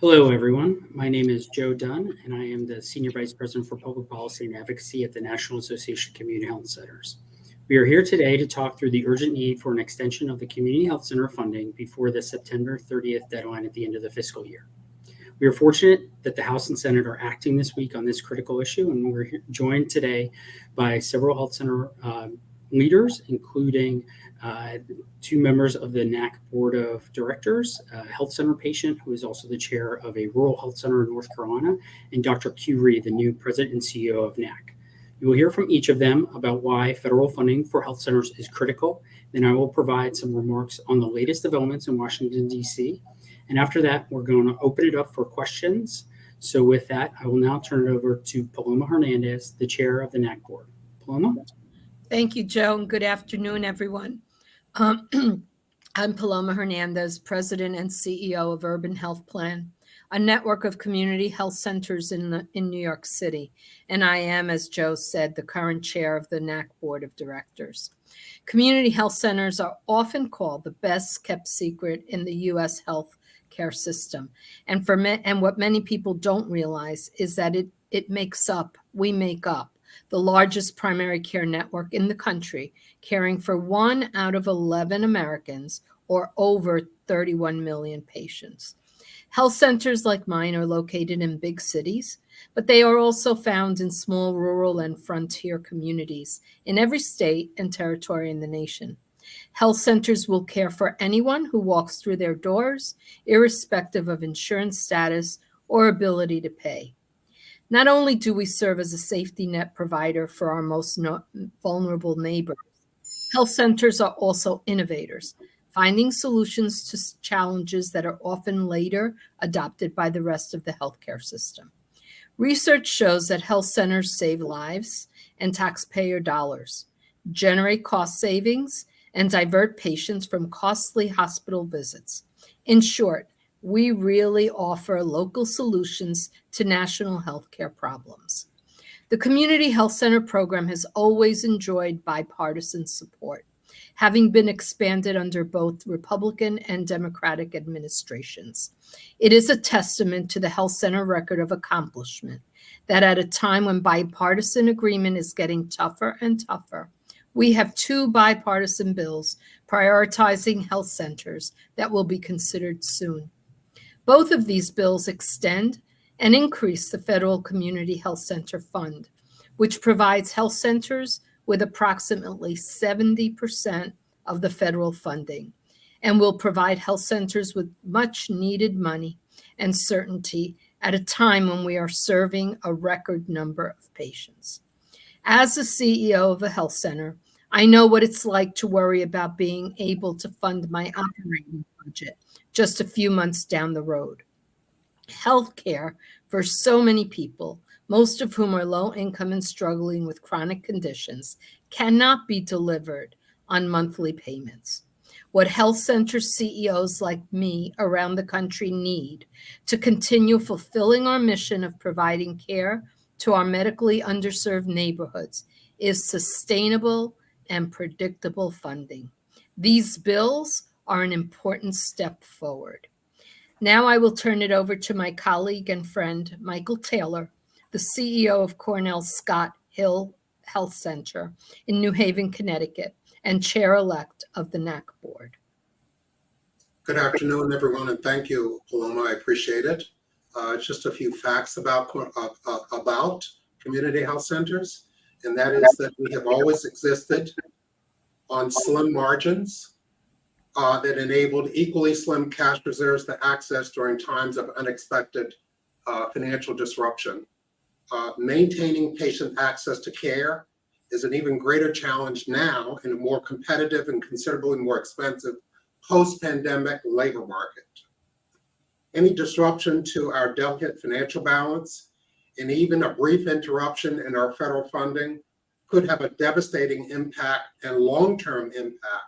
Hello, everyone. My name is Joe Dunn, and I am the Senior Vice President for Public Policy and Advocacy at the National Association of Community Health Centers. We are here today to talk through the urgent need for an extension of the Community Health Center funding before the September 30th deadline at the end of the fiscal year. We are fortunate that the House and Senate are acting this week on this critical issue, and we're joined today by several health center leaders, including two members of the NACC Board of Directors, a health center patient who is also the chair of a rural health center in North Carolina, and Dr. Rhee, the new president and CEO of NACC. You will hear from each of them about why federal funding for health centers is critical. Then I will provide some remarks on the latest developments in Washington, D.C. And after that, we're going to open it up for questions. So with that, I will now turn it over to Paloma Hernandez, the chair of the NACC Board. Paloma? Thank you, Joe, and good afternoon, everyone. I'm Paloma Hernandez, President and CEO of Urban Health Plan, a network of community health centers in New York City. And I am, as Joe said, the current chair of the NACC Board of Directors. Community health centers are often called the best kept secret in the U.S. health care system. And what many people don't realize is that we make up the largest primary care network in the country, caring for 1 out of 11 Americans, or over 31 million patients. Health centers like mine are located in big cities, but they are also found in small rural and frontier communities in every state and territory in the nation. Health centers will care for anyone who walks through their doors, irrespective of insurance status or ability to pay. Not only do we serve as a safety net provider for our most vulnerable neighbors, health centers are also innovators, finding solutions to challenges that are often later adopted by the rest of the healthcare system. Research shows that health centers save lives and taxpayer dollars, generate cost savings, and divert patients from costly hospital visits. In short, we really offer local solutions to national healthcare problems. The Community Health Center program has always enjoyed bipartisan support, having been expanded under both Republican and Democratic administrations. It is a testament to the health center record of accomplishment that at a time when bipartisan agreement is getting tougher and tougher, we have 2 bipartisan bills prioritizing health centers that will be considered soon. Both of these bills extend and increase the federal Community Health Center Fund, which provides health centers with approximately 70% of the federal funding, and will provide health centers with much needed money and certainty at a time when we are serving a record number of patients. As the CEO of a health center, I know what it's like to worry about being able to fund my operating budget just a few months down the road. Healthcare for so many people, most of whom are low income and struggling with chronic conditions, cannot be delivered on monthly payments. What health center CEOs like me around the country need to continue fulfilling our mission of providing care to our medically underserved neighborhoods is sustainable and predictable funding. These bills are an important step forward. Now I will turn it over to my colleague and friend, Michael Taylor, the CEO of Cornell Scott Hill Health Center in New Haven, Connecticut, and chair-elect of the NACC Board. Good afternoon, everyone, and thank you, Paloma. I appreciate it. Just a few facts about community health centers, and that is that we have always existed on slim margins that enabled equally slim cash reserves to access during times of unexpected financial disruption. Maintaining patient access to care is an even greater challenge now in a more competitive and considerably more expensive post-pandemic labor market. Any disruption to our delicate financial balance and even a brief interruption in our federal funding could have a devastating impact and long-term impact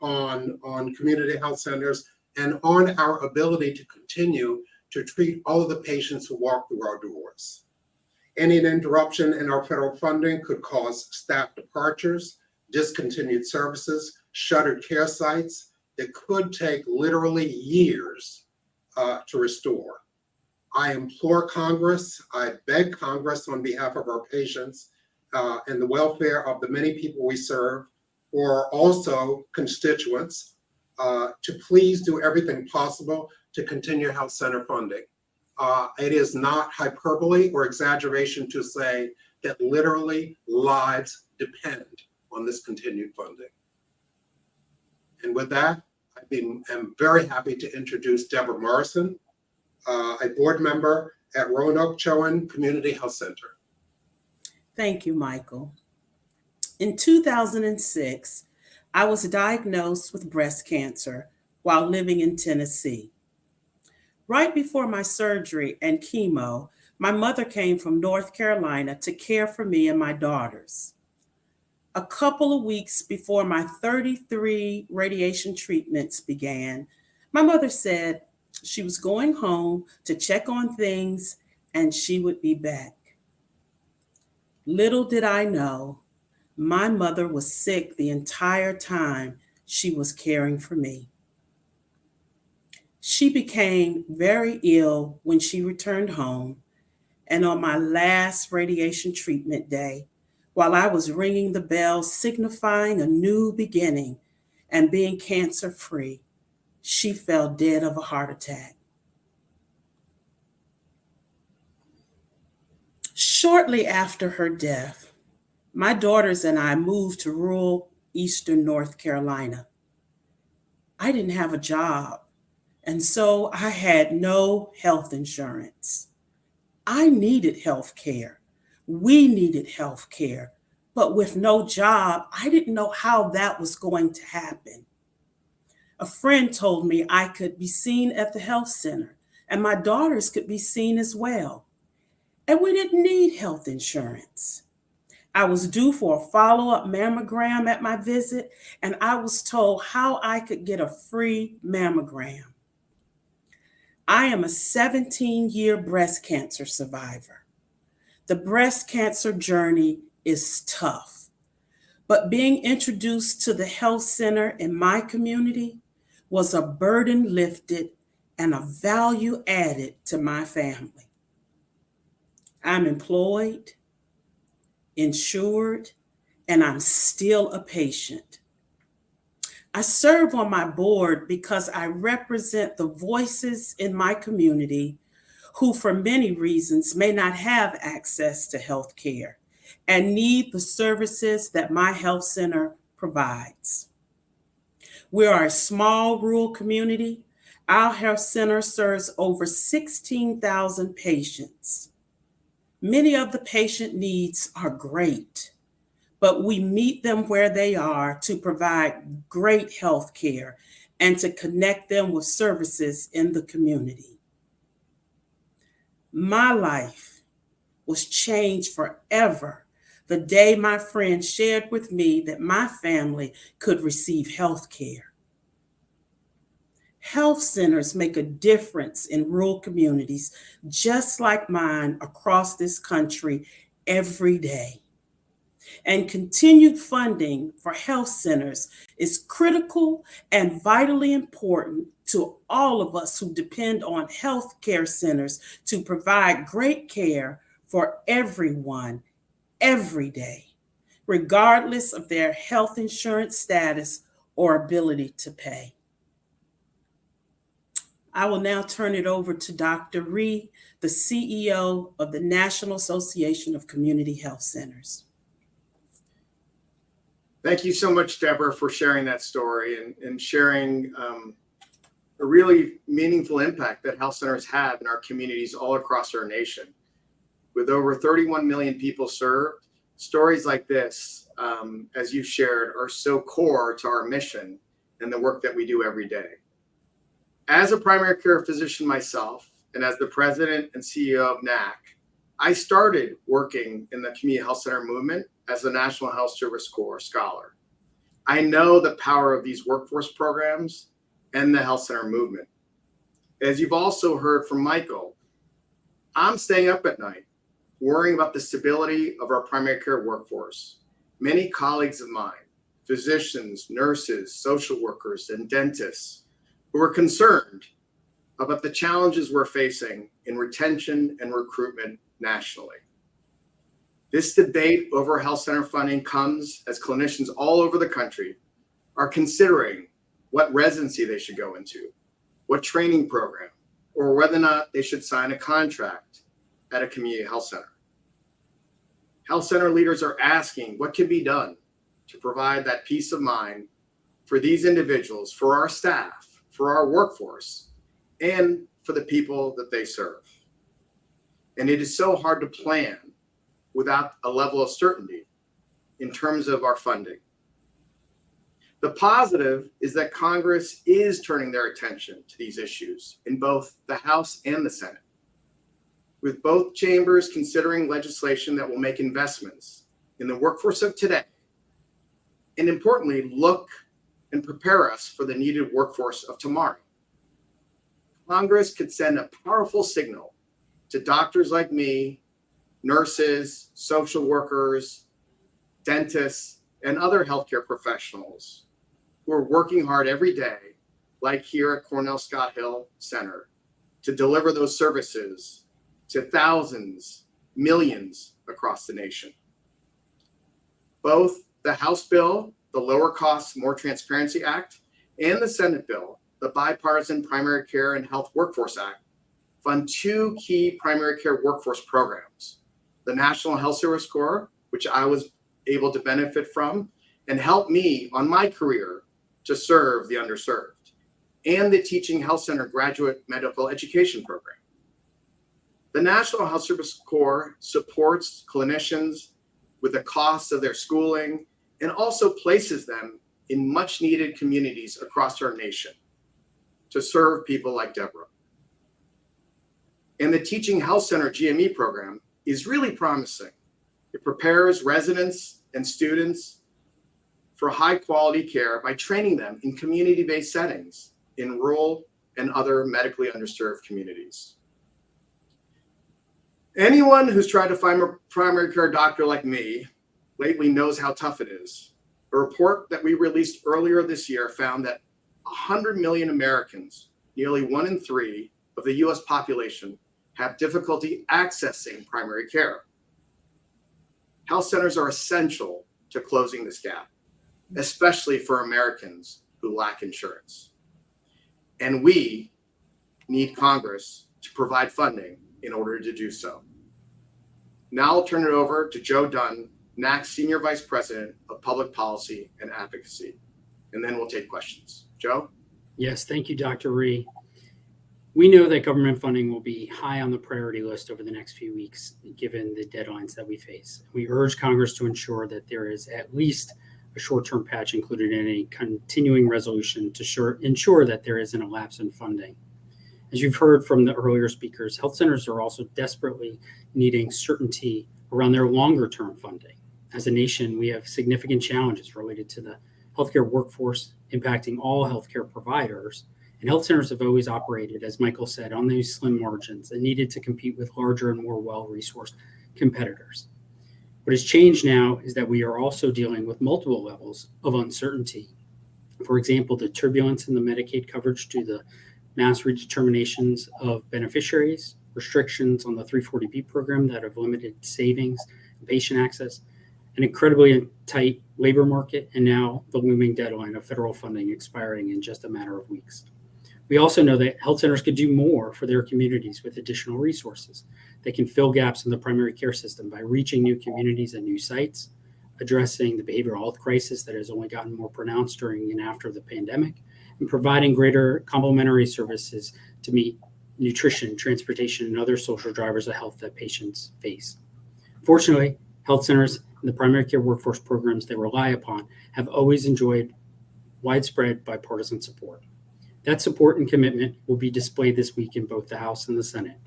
on community health centers and on our ability to continue to treat all of the patients who walk through our doors. Any interruption in our federal funding could cause staff departures, discontinued services, shuttered care sites that could take literally years to restore. I implore Congress, I beg Congress on behalf of our patients and the welfare of the many people we serve, or also constituents, to please do everything possible to continue health center funding. It is not hyperbole or exaggeration to say that literally lives depend on this continued funding. And with that, I'm very happy to introduce Deborah Morrison, a board member at Roanoke Chowan Community Health Center. Thank you, Michael. In 2006, I was diagnosed with breast cancer while living in Tennessee. Right before my surgery and chemo, my mother came from North Carolina to care for me and my daughters. A couple of weeks before my 33 radiation treatments began, my mother said she was going home to check on things and she would be back. Little did I know, my mother was sick the entire time she was caring for me. She became very ill when she returned home, and on my last radiation treatment day, while I was ringing the bell signifying a new beginning and being cancer-free, she fell dead of a heart attack. Shortly after her death, my daughters and I moved to rural eastern North Carolina. I didn't have a job, and so I had no health insurance. I needed health care. We needed health care, but with no job, I didn't know how that was going to happen. A friend told me I could be seen at the health center, and my daughters could be seen as well. And we didn't need health insurance. I was due for a follow-up mammogram at my visit, and I was told how I could get a free mammogram. I am a 17-year breast cancer survivor. The breast cancer journey is tough, but being introduced to the health center in my community was a burden lifted and a value added to my family. I'm employed, insured, and I'm still a patient. I serve on my board because I represent the voices in my community who, for many reasons, may not have access to health care and need the services that my health center provides. We are a small rural community. Our health center serves over 16,000 patients. Many of the patient needs are great, but we meet them where they are to provide great health care and to connect them with services in the community. My life was changed forever the day my friend shared with me that my family could receive health care. Health centers make a difference in rural communities just like mine across this country every day. And continued funding for health centers is critical and vitally important to all of us who depend on health care centers to provide great care for everyone every day, regardless of their health insurance status or ability to pay. I will now turn it over to Dr. Rhee, the CEO of the National Association of Community Health Centers. Thank you so much, Deborah, for sharing that story and sharing a really meaningful impact that health centers have in our communities all across our nation. With over 31 million people served, stories like this, as you shared, are so core to our mission and the work that we do every day. As a primary care physician myself, and as the president and CEO of NACHC, I started working in the community health center movement as a National Health Service Corps scholar. I know the power of these workforce programs and the health center movement. As you've also heard from Michael, I'm staying up at night, worrying about the stability of our primary care workforce. Many colleagues of mine, physicians, nurses, social workers, and dentists, who are concerned about the challenges we're facing in retention and recruitment nationally. This debate over health center funding comes as clinicians all over the country are considering what residency they should go into, what training program, or whether or not they should sign a contract at a community health center. Health center leaders are asking what can be done to provide that peace of mind for these individuals, for our staff, for our workforce, and for the people that they serve. And it is so hard to plan without a level of certainty in terms of our funding. The positive is that Congress is turning their attention to these issues in both the House and the Senate, with both chambers considering legislation that will make investments in the workforce of today, and importantly, look and prepare us for the needed workforce of tomorrow. Congress could send a powerful signal to doctors like me, nurses, social workers, dentists, and other healthcare professionals who are working hard every day, like here at Cornell Scott Hill Center, to deliver those services to thousands, millions across the nation. Both the House bill, the Lower Costs, More Transparency Act, and the Senate bill, the Bipartisan Primary Care and Health Workforce Act, fund two key primary care workforce programs: the National Health Service Corps, which I was able to benefit from and help me on my career to serve the underserved, and the Teaching Health Center Graduate Medical Education Program. The National Health Service Corps supports clinicians with the costs of their schooling and also places them in much needed communities across our nation to serve people like Deborah. And the Teaching Health Center GME program is really promising. It prepares residents and students for high quality care by training them in community-based settings in rural and other medically underserved communities. Anyone who's tried to find a primary care doctor like me lately knows how tough it is. A report that we released earlier this year found that 100 million Americans, nearly 1 in 3 of the US population, have difficulty accessing primary care. Health centers are essential to closing this gap, especially for Americans who lack insurance. And we need Congress to provide funding in order to do so. Now I'll turn it over to Joe Dunn, NACHC Senior Vice President of Public Policy and Advocacy, and then we'll take questions. Joe? Yes, thank you, Dr. Rhee. We know that government funding will be high on the priority list over the next few weeks, given the deadlines that we face. We urge Congress to ensure that there is at least a short-term patch included in a continuing resolution to ensure that there isn't a lapse in funding. As you've heard from the earlier speakers, health centers are also desperately needing certainty around their longer-term funding. As a nation, we have significant challenges related to the healthcare workforce impacting all healthcare providers. And health centers have always operated, as Michael said, on these slim margins and needed to compete with larger and more well-resourced competitors. What has changed now is that we are also dealing with multiple levels of uncertainty. For example, the turbulence in the Medicaid coverage due to the mass redeterminations of beneficiaries, restrictions on the 340B program that have limited savings and patient access, an incredibly tight labor market, and now the looming deadline of federal funding expiring in just a matter of weeks. We also know that health centers could do more for their communities with additional resources. They can fill gaps in the primary care system by reaching new communities and new sites, addressing the behavioral health crisis that has only gotten more pronounced during and after the pandemic, and providing greater complementary services to meet nutrition, transportation, and other social drivers of health that patients face. Fortunately, health centers and the primary care workforce programs they rely upon have always enjoyed widespread bipartisan support. That support and commitment will be displayed this week in both the House and the Senate.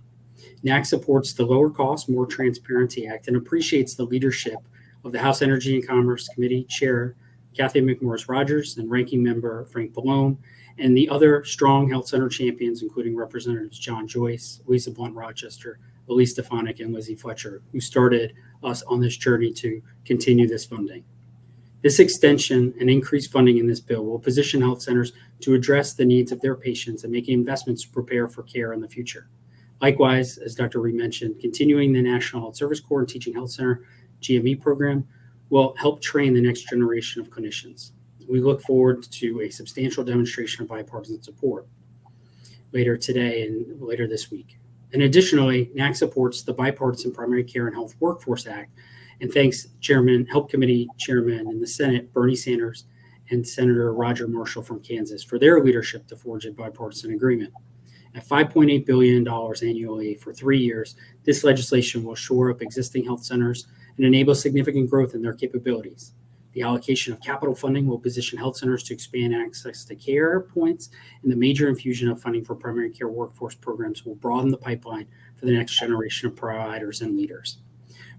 NACHC supports the Lower Cost, More Transparency Act and appreciates the leadership of the House Energy and Commerce Committee Chair Kathy McMorris-Rodgers and Ranking Member Frank Paloma, and the other strong health center champions, including Representatives John Joyce, Lisa Blunt-Rochester, Elise Stefanik, and Lizzie Fletcher, who started us on this journey to continue this funding. This extension and increased funding in this bill will position health centers to address the needs of their patients and making investments to prepare for care in the future. Likewise, as Dr. Rhee mentioned, continuing the National Health Service Corps and Teaching Health Center GME program will help train the next generation of clinicians. We look forward to a substantial demonstration of bipartisan support later today and later this week. And additionally, NACHC supports the Bipartisan Primary Care and Health Workforce Act and thanks Help Committee Chairman in the Senate, Bernie Sanders, and Senator Roger Marshall from Kansas for their leadership to forge a bipartisan agreement. At $5.8 billion annually for 3 years, this legislation will shore up existing health centers and enable significant growth in their capabilities. The allocation of capital funding will position health centers to expand access to care points, and the major infusion of funding for primary care workforce programs will broaden the pipeline for the next generation of providers and leaders.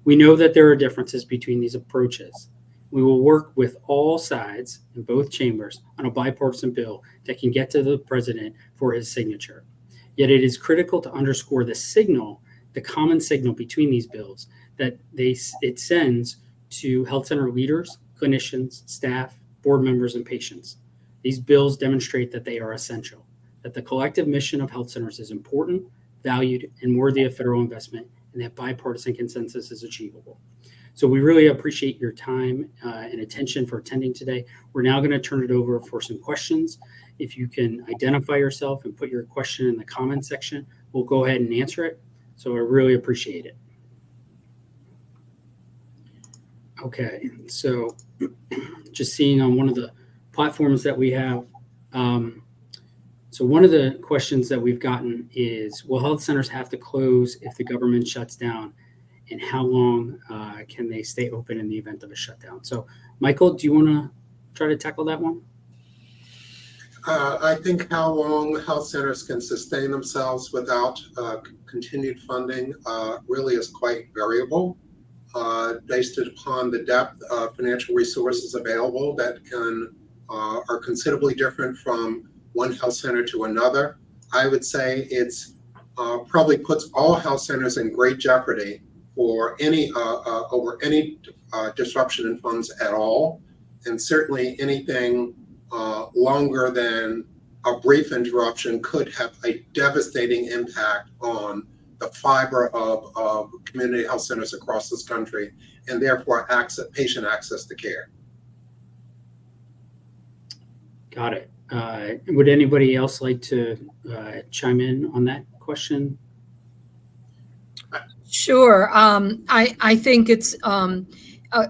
We know that there are differences between these approaches. We will work with all sides in both chambers on a bipartisan bill that can get to the president for his signature. Yet it is critical to underscore the common signal between these bills that it sends to health center leaders, clinicians, staff, board members, and patients. These bills demonstrate that they are essential, that the collective mission of health centers is important, valued, and worthy of federal investment, and that bipartisan consensus is achievable. So we really appreciate your time and attention for attending today. We're now going to turn it over for some questions. If you can identify yourself and put your question in the comment section, we'll go ahead and answer it. So I really appreciate it. Okay, so just seeing on one of the platforms that we have, so one of the questions that we've gotten is, will health centers have to close if the government shuts down? And how long can they stay open in the event of a shutdown? So Michael, do you want to try to tackle that one? I think how long health centers can sustain themselves without continued funding really is quite variable, based upon the depth of financial resources available that are considerably different from one health center to another. I would say it's probably puts all health centers in great jeopardy for any disruption in funds at all, and certainly anything longer than a brief interruption could have a devastating impact on the fiber of community health centers across this country, and therefore patient access to care. Got it. Would anybody else like to chime in on that question? Sure. I think it's,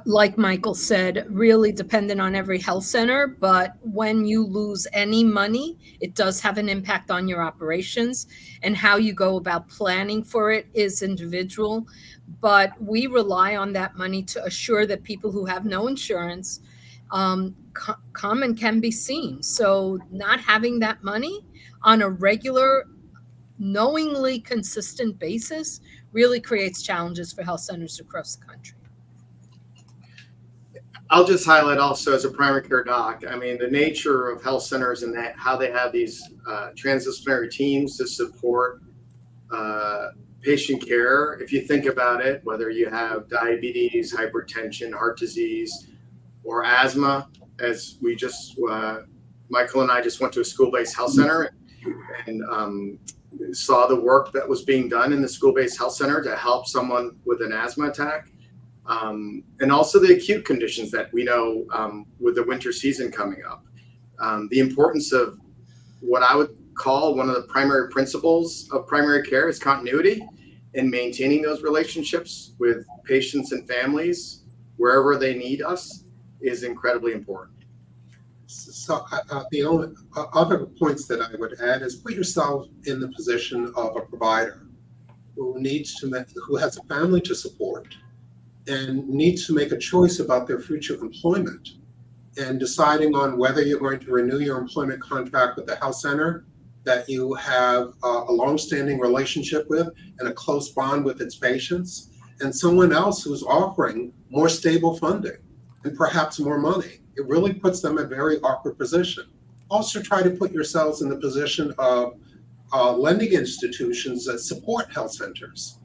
like Michael said, really dependent on every health center. But when you lose any money, it does have an impact on your operations, and how you go about planning for it is individual. But we rely on that money to assure that people who have no insurance come and can be seen. So not having that money on a regular, knowingly consistent basis really creates challenges for health centers across the country. I'll just highlight also, as a primary care doc, I mean, the nature of health centers and that how they have these transdisciplinary teams to support patient care. If you think about it, whether you have diabetes, hypertension, heart disease, or asthma, as we just, Michael and I just went to a school-based health center and saw the work that was being done in the school-based health center to help someone with an asthma attack. And also the acute conditions that we know with the winter season coming up. The importance of what I would call one of the primary principles of primary care is continuity, and maintaining those relationships with patients and families wherever they need us is incredibly important. So the only other points that I would add is put yourself in the position of a provider who has a family to support and needs to make a choice about their future employment, and deciding on whether you're going to renew your employment contract with the health center that you have a longstanding relationship with and a close bond with its patients, and someone else who's offering more stable funding and perhaps more money. It really puts them in a very awkward position. Also try to put yourselves in the position of lending institutions that support health centers.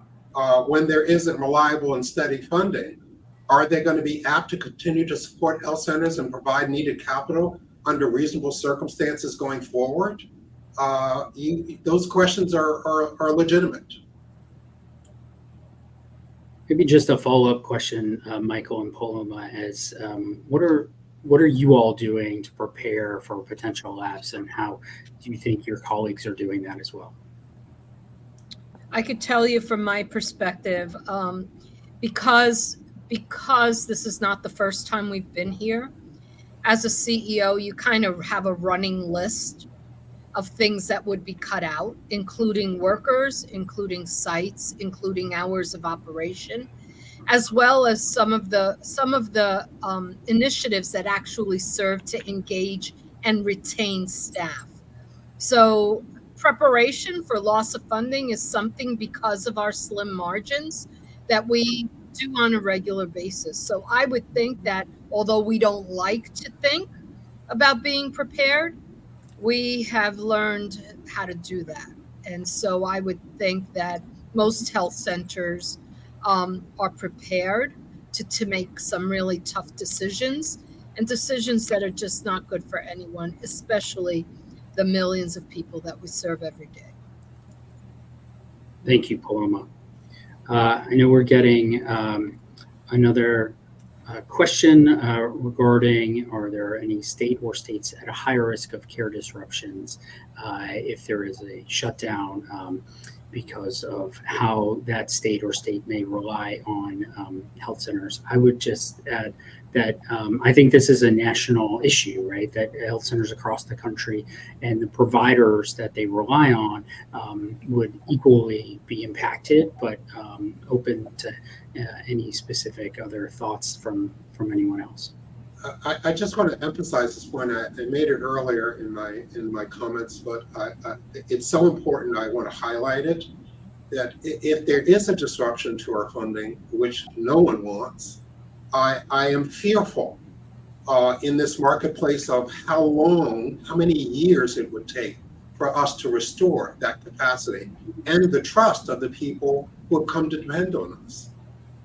When there isn't reliable and steady funding, Are they going to be apt to continue to support health centers and provide needed capital under reasonable circumstances going forward? Those questions are legitimate. Maybe just a follow-up question, Michael and Paloma, as what are you all doing to prepare for potential lapse, and how do you think your colleagues are doing that as well? I could tell you from my perspective, because this is not the first time we've been here, as a CEO, you kind of have a running list of things that would be cut out, including workers, including sites, including hours of operation, as well as some of the initiatives that actually serve to engage and retain staff. So preparation for loss of funding is something, because of our slim margins, that we do on a regular basis. So I would think that although we don't like to think about being prepared, we have learned how to do that. And so I would think that most health centers are prepared to make some really tough decisions, and decisions that are just not good for anyone, especially the millions of people that we serve every day. Thank you, Paloma. I know we're getting another question regarding, are there any state or states at a higher risk of care disruptions if there is a shutdown because of how that state or state may rely on health centers? I would just add that I think this is a national issue, right? That health centers across the country and the providers that they rely on would equally be impacted, but open to any specific other thoughts from anyone else. I just want to emphasize this point. I made it earlier in my comments, but it's so important. I want to highlight it, that if there is a disruption to our funding, which no one wants, I am fearful in this marketplace of how many years it would take for us to restore that capacity and the trust of the people who have come to depend on us.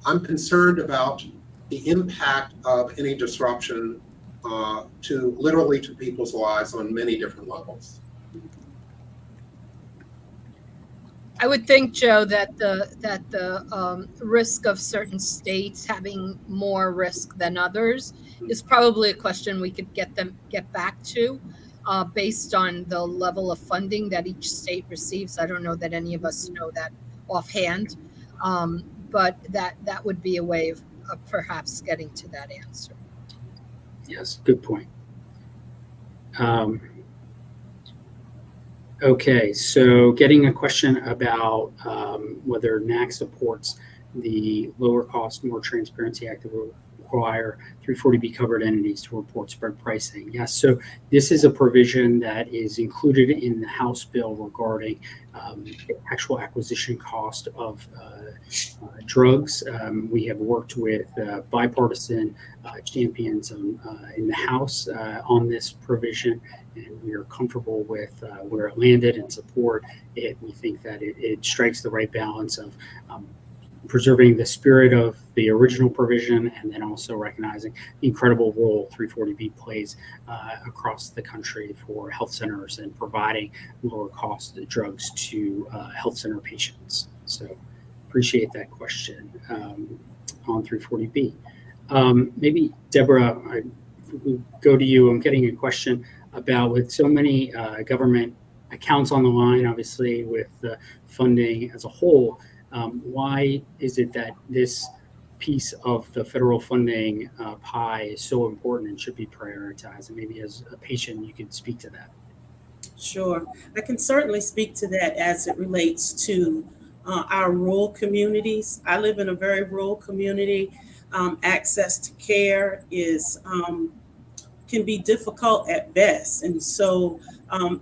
I'm concerned about the impact of any disruption to people's lives on many different levels. I would think, Joe, that the risk of certain states having more risk than others is probably a question we could get back to based on the level of funding that each state receives. I don't know that any of us know that offhand, but that would be a way of perhaps getting to that answer. Yes, good point. Okay, so getting a question about whether NACHC supports the Lower Cost, More Transparency Act that will require 340B covered entities to report spread pricing. Yes, so this is a provision that is included in the House bill regarding the actual acquisition cost of drugs. We have worked with bipartisan champions in the House on this provision, and we are comfortable with where it landed and support it. We think that it strikes the right balance of preserving the spirit of the original provision and then also recognizing the incredible role 340B plays across the country for health centers and providing lower cost drugs to health center patients. So appreciate that question on 340B. Maybe Deborah, I go to you. I'm getting a question about, with so many government accounts on the line, obviously with the funding as a whole, why is it that this piece of the federal funding pie is so important and should be prioritized? And maybe as a patient, you can speak to that. Sure. I can certainly speak to that as it relates to our rural communities. I live in a very rural community. Access to care is can be difficult at best. And so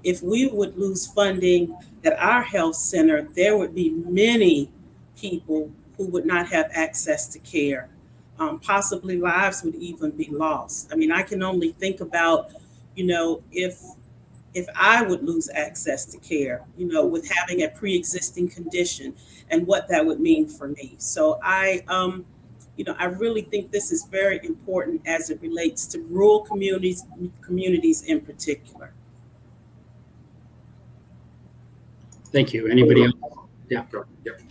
if we would lose funding at our health center, there would be many people who would not have access to care. Possibly lives would even be lost. I mean, I can only think about, if I would lose access to care, with having a pre-existing condition and what that would mean for me. So I I really think this is very important as it relates to rural communities in particular. Thank you. Anybody else? Yeah.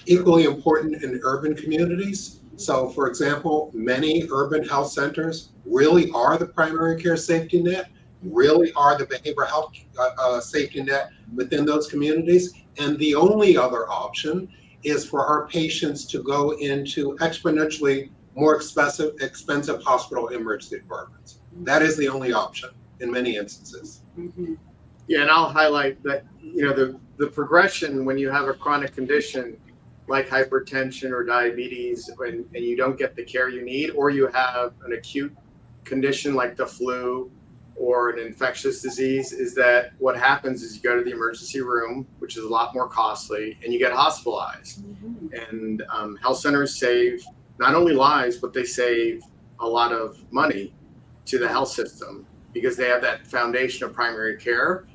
Equally important in urban communities. So, for example, many urban health centers really are the primary care safety net, really are the behavioral health safety net within those communities. And the only other option is for our patients to go into exponentially more expensive hospital emergency departments. That is the only option in many instances. Mm-hmm. Yeah, and I'll highlight that, the progression when you have a chronic condition like hypertension or diabetes and you don't get the care you need, or you have an acute condition like the flu or an infectious disease, is that what happens is you go to the emergency room, which is a lot more costly, and you get hospitalized. Mm-hmm. And health centers save not only lives, but they save a lot of money to the health system because they have that foundation of primary care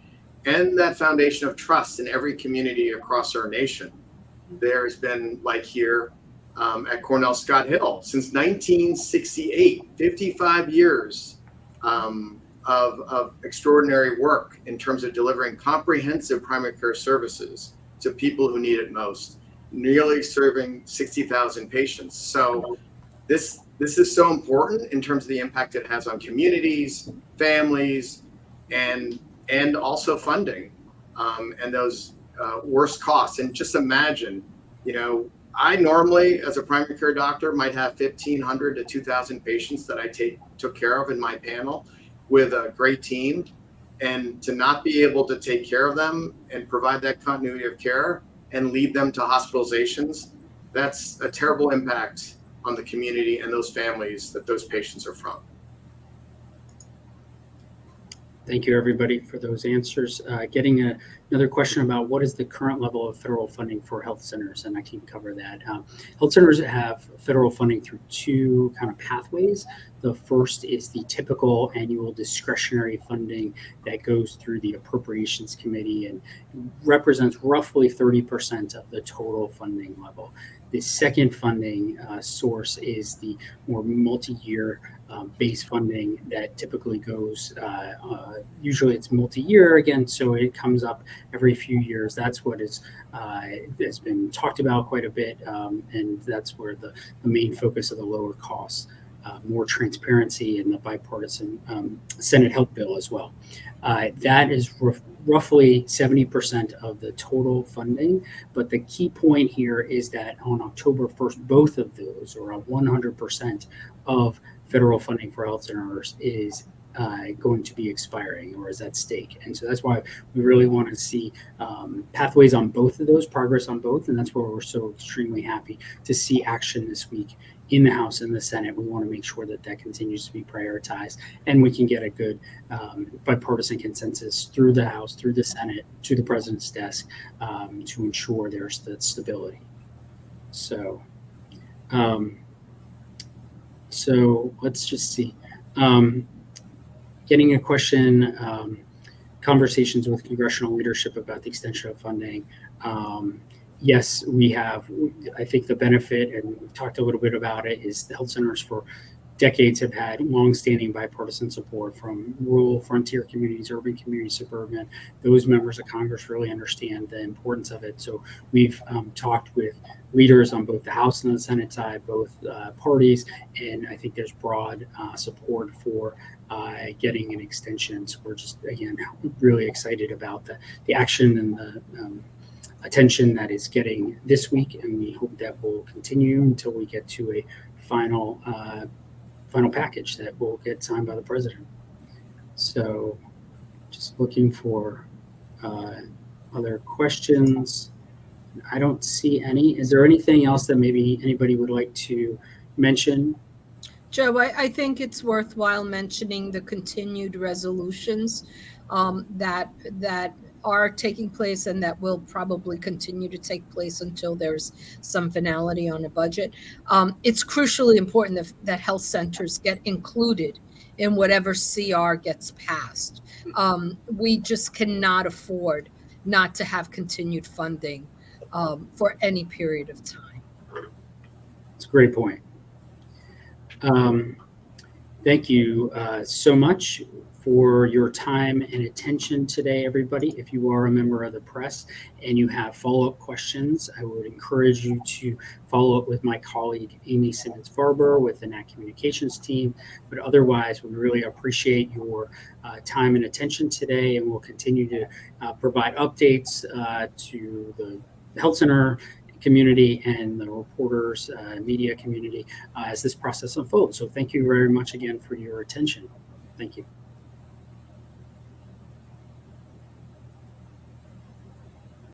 and that foundation of trust in every community across our nation. There's been, like here at Cornell Scott Hill, since 1968, 55 years of extraordinary work in terms of delivering comprehensive primary care services to people who need it most, nearly serving 60,000 patients. So this is so important in terms of the impact it has on communities, families, and also funding and those worst costs. And just imagine, I normally, as a primary care doctor, might have 1,500 to 2,000 patients that I took care of in my panel with a great team. And to not be able to take care of them and provide that continuity of care and lead them to hospitalizations, that's a terrible impact on the community and those families that those patients are from. Thank you, everybody, for those answers. Getting another question about what is the current level of federal funding for health centers, and I can cover that. Health centers have federal funding through two kind of pathways. The first is the typical annual discretionary funding that goes through the Appropriations Committee and represents roughly 30% of the total funding level. The second funding source is the more multi-year base funding that typically goes, usually it's multi-year again, so it comes up every few years. That's what has been talked about quite a bit, and that's where the main focus of the lower costs, more transparency in the bipartisan Senate Health Bill as well. That is roughly 70% of the total funding. But the key point here is that on October 1st, both of those, or 100% of federal funding for health centers, is going to be expiring or is at stake. And so that's why we really want to see pathways on both of those, progress on both. And that's why we're so extremely happy to see action this week in the House and the Senate. We want to make sure that that continues to be prioritized and we can get a good bipartisan consensus through the House, through the Senate, to the president's desk to ensure there's the stability. So, so let's just see. Getting a question, conversations with congressional leadership about the extension of funding. Yes, we have. I think the benefit, and we've talked a little bit about it, is the health centers for decades have had longstanding bipartisan support from rural, frontier communities, urban communities, suburban. Those members of Congress really understand the importance of it. So we've talked with leaders on both the House and the Senate side, both parties, and I think there's broad support for getting an extension. So we're just, again, really excited about the action and the attention that is getting this week, and we hope that will continue until we get to a final package that will get signed by the president. So just looking for other questions. I don't see any. Is there anything else that maybe anybody would like to mention? Joe, I think it's worthwhile mentioning the continued resolutions that are taking place and that will probably continue to take place until there's some finality on a budget. It's crucially important that health centers get included in whatever CR gets passed. We just cannot afford not to have continued funding for any period of time. It's a great point. Thank you so much for your time and attention today, everybody. If you are a member of the press and you have follow-up questions, I would encourage you to follow up with my colleague, Amy Simmons-Farber, with the NAC Communications team. But otherwise, we really appreciate your time and attention today, and we'll continue to provide updates to the Health Center community and the reporters, media community as this process unfolds. So thank you very much again for your attention. Thank you.